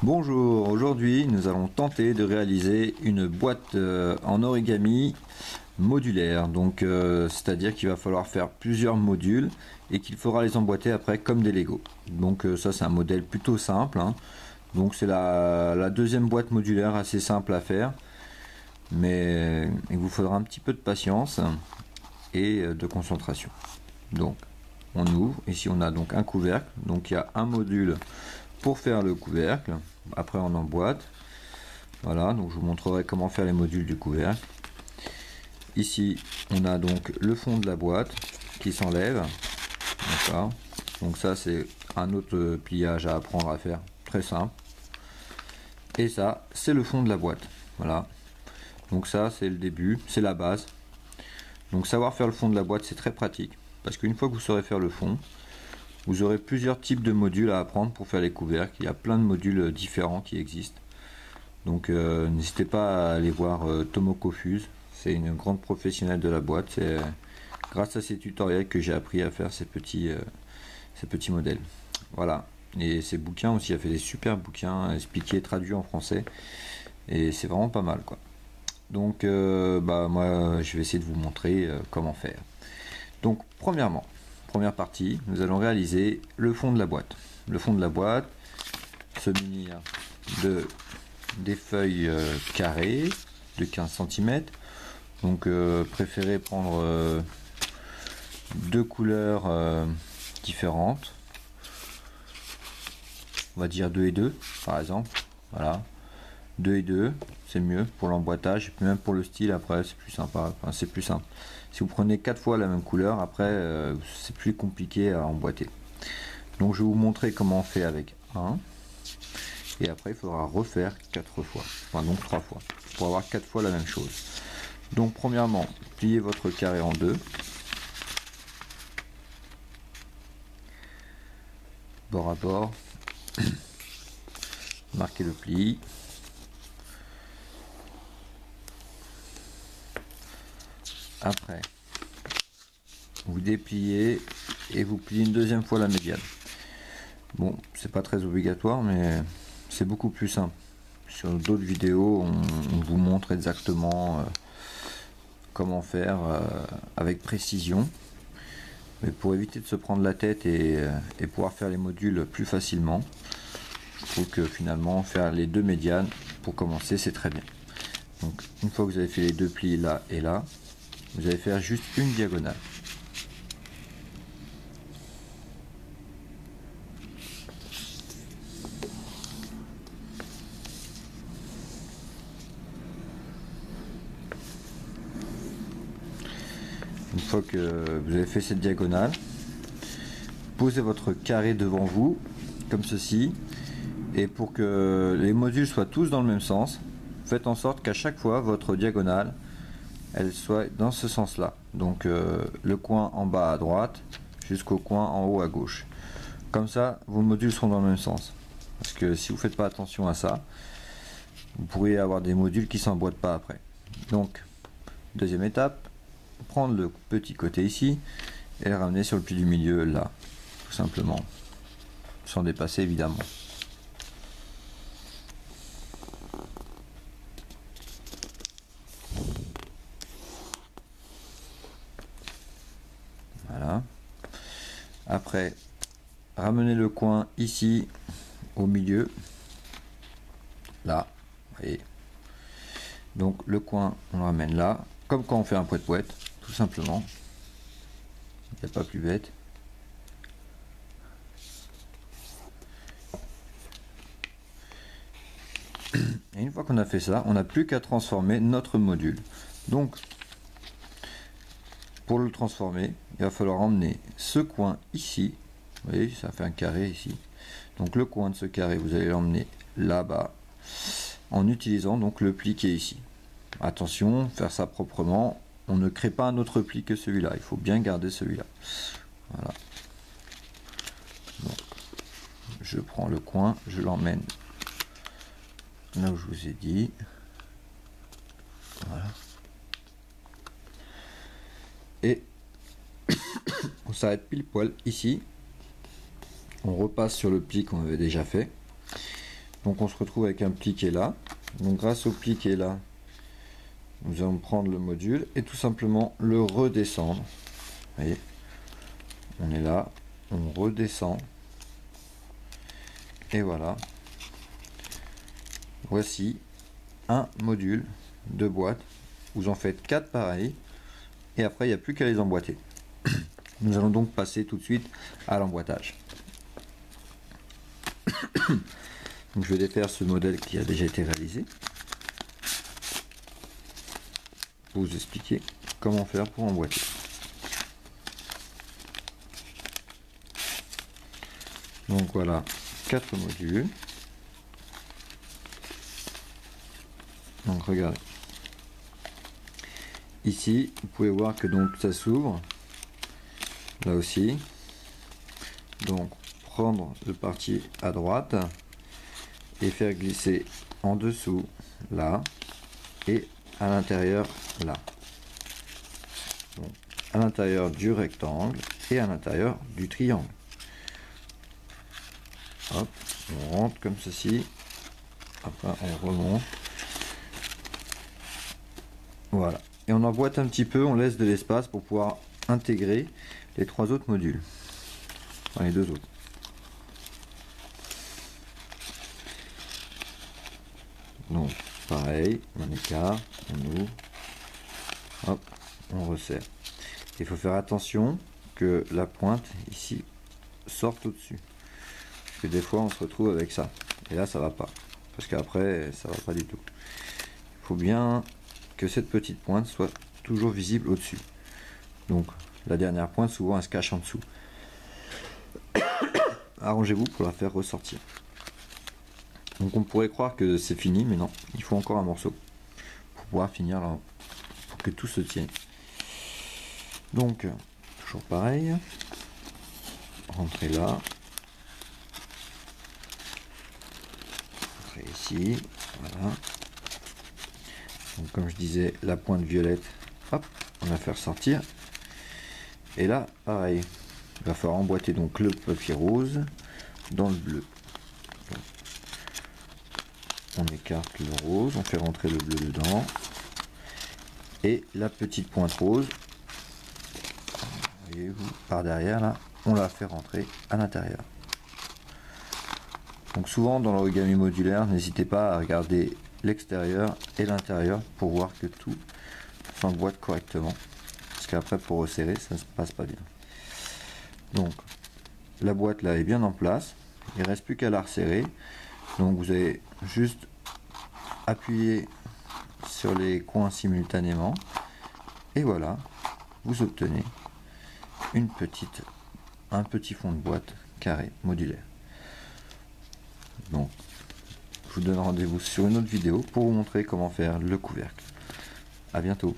Bonjour, aujourd'hui nous allons tenter de réaliser une boîte en origami modulaire. Donc c'est-à-dire qu'il va falloir faire plusieurs modules et qu'il faudra les emboîter après comme des Lego. Donc ça c'est un modèle plutôt simple, hein. Donc c'est la deuxième boîte modulaire assez simple à faire. Mais il vous faudra un petit peu de patience et de concentration. Donc on ouvre, ici on a donc un couvercle, donc il y a un module pour faire le couvercle, après on emboîte. Voilà, donc je vous montrerai comment faire les modules du couvercle. Ici on a donc le fond de la boîte qui s'enlève. D'accord, donc ça c'est un autre pliage à apprendre à faire, très simple. Et ça c'est le fond de la boîte. Voilà, donc ça c'est le début, c'est la base. Donc savoir faire le fond de la boîte c'est très pratique, parce qu'une fois que vous saurez faire le fond, vous aurez plusieurs types de modules à apprendre pour faire les couvercles. Il y a plein de modules différents qui existent. Donc n'hésitez pas à aller voir Tomoko Fuse, c'est une grande professionnelle de la boîte. C'est grâce à ses tutoriels que j'ai appris à faire ces petits modèles. Voilà, et ces bouquins aussi, elle a fait des super bouquins expliqués, traduits en français, et c'est vraiment pas mal quoi. Donc moi je vais essayer de vous montrer comment faire. Donc premièrement, première partie, nous allons réaliser le fond de la boîte. Le fond de la boîte, se munir de des feuilles carrées de 15 cm. Donc préférez prendre deux couleurs différentes. On va dire 2 et 2 par exemple. Voilà. 2 et 2, c'est mieux pour l'emboîtage, et puis même pour le style après c'est plus sympa, enfin, c'est plus simple. Si vous prenez 4 fois la même couleur, après c'est plus compliqué à emboîter. Donc je vais vous montrer comment on fait avec un, et après il faudra refaire 4 fois, enfin donc 3 fois, pour avoir 4 fois la même chose. Donc premièrement, pliez votre carré en deux, bord à bord, marquez le pli. Après, vous dépliez et vous pliez une deuxième fois la médiane. Bon, c'est pas très obligatoire, mais c'est beaucoup plus simple. Sur d'autres vidéos, on vous montre exactement comment faire avec précision. Mais pour éviter de se prendre la tête et pouvoir faire les modules plus facilement, je trouve que finalement faire les deux médianes pour commencer c'est très bien. Donc une fois que vous avez fait les deux plis là et là, vous allez faire juste une diagonale. Une fois que vous avez fait cette diagonale, posez votre carré devant vous, comme ceci, et pour que les modules soient tous dans le même sens, faites en sorte qu'à chaque fois votre diagonale, elle soit dans ce sens-là. Donc le coin en bas à droite, jusqu'au coin en haut à gauche. Comme ça, vos modules seront dans le même sens. Parce que si vous ne faites pas attention à ça, vous pourriez avoir des modules qui ne s'emboîtent pas après. Donc, deuxième étape, prendre le petit côté ici et le ramener sur le pli du milieu là, tout simplement, sans dépasser évidemment. Voilà. Après, ramenez le coin ici au milieu, là, vous voyez. Donc le coin, on le ramène là, comme quand on fait un poète-poète, tout simplement. Il n'y a pas plus bête. Et une fois qu'on a fait ça, on n'a plus qu'à transformer notre module. Donc, pour le transformer, il va falloir emmener ce coin ici. Vous voyez, ça fait un carré ici. Donc le coin de ce carré, vous allez l'emmener là-bas, en utilisant donc le pli qui est ici. Attention, faire ça proprement. On ne crée pas un autre pli que celui-là. Il faut bien garder celui-là. Voilà. Donc, je prends le coin, je l'emmène là où je vous ai dit. Voilà. Et on s'arrête pile poil ici. On repasse sur le pli qu'on avait déjà fait. Donc on se retrouve avec un pli qui est là. Donc grâce au pli qui est là, nous allons prendre le module et tout simplement le redescendre. Vous voyez, on est là, on redescend. Et voilà. Voici un module de boîte. Vous en faites 4 pareils. Et après, il n'y a plus qu'à les emboîter. Nous allons donc passer tout de suite à l'emboîtage. Donc, je vais défaire ce modèle qui a déjà été réalisé pour vous expliquer comment faire pour emboîter. Donc voilà, 4 modules. Donc regardez. Ici, vous pouvez voir que donc ça s'ouvre. Là aussi. Donc prendre le parti à droite et faire glisser en dessous là et à l'intérieur là. Donc, à l'intérieur du rectangle et à l'intérieur du triangle. Hop, on rentre comme ceci. Après on remonte. Voilà. Et on emboîte un petit peu, on laisse de l'espace pour pouvoir intégrer les 3 autres modules. Enfin, les 2 autres. Donc pareil, on écarte, on ouvre, hop, on resserre. Il faut faire attention que la pointe ici sorte au-dessus. Parce que des fois on se retrouve avec ça. Et là ça va pas. Parce qu'après ça va pas du tout. Il faut bien que cette petite pointe soit toujours visible au-dessus. Donc la dernière pointe souvent elle se cache en dessous. Arrangez-vous pour la faire ressortir. Donc on pourrait croire que c'est fini, mais non, il faut encore un morceau pour pouvoir finir là, pour que tout se tienne. Donc toujours pareil, rentrez là, rentrez ici, voilà. Donc comme je disais, la pointe violette, hop, on va faire sortir. Et là, pareil, il va falloir emboîter donc le papier rose dans le bleu. Donc, on écarte le rose, on fait rentrer le bleu dedans. Et la petite pointe rose, voyez-vous, par derrière là, on la fait rentrer à l'intérieur. Donc souvent dans l'origami modulaire, n'hésitez pas à regarder l'extérieur et l'intérieur pour voir que tout s'emboîte correctement. Parce qu'après pour resserrer, ça ne se passe pas bien. Donc la boîte là est bien en place, il ne reste plus qu'à la resserrer. Donc vous avez juste appuyé sur les coins simultanément et voilà, vous obtenez un petit fond de boîte carré modulaire. Donc je vous donne rendez-vous sur une autre vidéo pour vous montrer comment faire le couvercle. À bientôt.